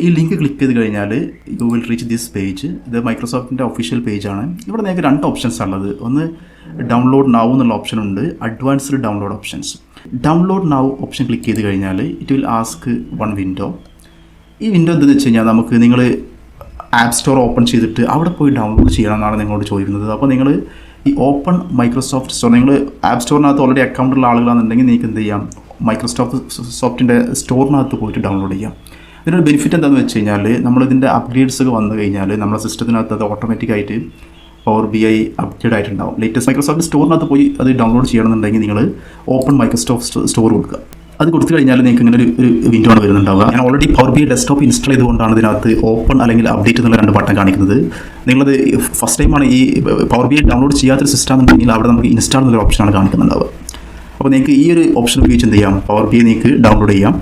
ഈ link click ചെയ്ത് കഴിഞ്ഞാൽ you will reach this page. ഇത് മൈക്രോസോഫ്റ്റിൻ്റെ ഒഫീഷ്യൽ പേജാണ്. ഇവിടെ നിങ്ങൾക്ക് 2 ഓപ്ഷൻസ് ഉള്ളത്. ഒന്ന് ഡൗൺലോഡ് നൗ എന്നുള്ള ഓപ്ഷൻ ഉണ്ട്, advanced download options. Download now option click ചെയ്ത് കഴിഞ്ഞാൽ it will ask one window. ഈ വിൻഡോ എന്താണെന്ന് വെച്ച് കഴിഞ്ഞാൽ നിങ്ങൾ ആപ്പ് സ്റ്റോർ ഓപ്പൺ ചെയ്തിട്ട് അവിടെ പോയി ഡൗൺലോഡ് ചെയ്യണം എന്നാണ് നിങ്ങളോട് ചോദിക്കുന്നത്. അപ്പോൾ നിങ്ങൾ ഈ ഓപ്പൺ മൈക്രോസോഫ്റ്റ് സ്റ്റോർ, നിങ്ങൾ ആപ്പ് സ്റ്റോറിനകത്ത് ഓൾറെഡി അക്കൗണ്ടുള്ള ആളുകളാണെന്നുണ്ടെങ്കിൽ നിങ്ങൾക്ക് എന്ത് ചെയ്യാം, മൈക്രോസോഫ്റ്റിൻ്റെ സ്റ്റോറിനകത്ത് പോയിട്ട് ഡൗൺലോഡ് ചെയ്യാം. ഇതിനൊരു ബെനിഫിറ്റ് എന്താണെന്ന് വെച്ച് കഴിഞ്ഞാൽ നമ്മളിതിൻ്റെ അപ്ഗ്രേഡ്സ് ഒക്കെ വന്നു കഴിഞ്ഞാൽ നമ്മുടെ സിസ്റ്റത്തിനകത്ത് അത് ഓട്ടോമാറ്റിക്കായിട്ട് പവർ BI അപ്ഗ്രേഡ് ആയിട്ടുണ്ടാവും. ലേറ്റസ്റ്റ് മൈക്രോസോഫ്റ്റ് സ്റ്റോറിനകത്ത് പോയി അത് ഡൗൺലോഡ് ചെയ്യണമെന്നുണ്ടെങ്കിൽ നിങ്ങൾ ഓപ്പൺ മൈക്രോസോഫ്റ്റ് സ്റ്റോർ കൊടുക്കുക. അത് കൊടുത്തു കഴിഞ്ഞാൽ നിങ്ങൾക്ക് ഇങ്ങനെ ഒരു വിൻഡോ ആണ് വരുന്നുണ്ടാവുക. ഞാൻ already power BI desktop install ചെയ്തുകൊണ്ടാണ് ഇതിനകത്ത് ഓപ്പൺ അല്ലെങ്കിൽ അപ്ഡേറ്റ് എന്നുള്ള 2 ബട്ടൺ കാണിക്കുന്നത്. നിങ്ങളത് ഫസ്റ്റ് ടൈമാണ് ഈ പവർ BI ഡൗൺലോഡ് ചെയ്യാത്തൊരു സിസ്റ്റം എന്നുണ്ടെങ്കിൽ അവിടെ നമുക്ക് ഇൻസ്റ്റാൾ എന്നുള്ള ഓപ്ഷനാണ് കാണിക്കുന്നുണ്ടാവുക. അപ്പോൾ നിങ്ങൾക്ക് ഈ ഒരു ഓപ്ഷൻ ഉപയോഗിച്ച് എന്ത് ചെയ്യാം, പവർ BI നിങ്ങൾക്ക് ഡൗൺലോഡ് ചെയ്യാം.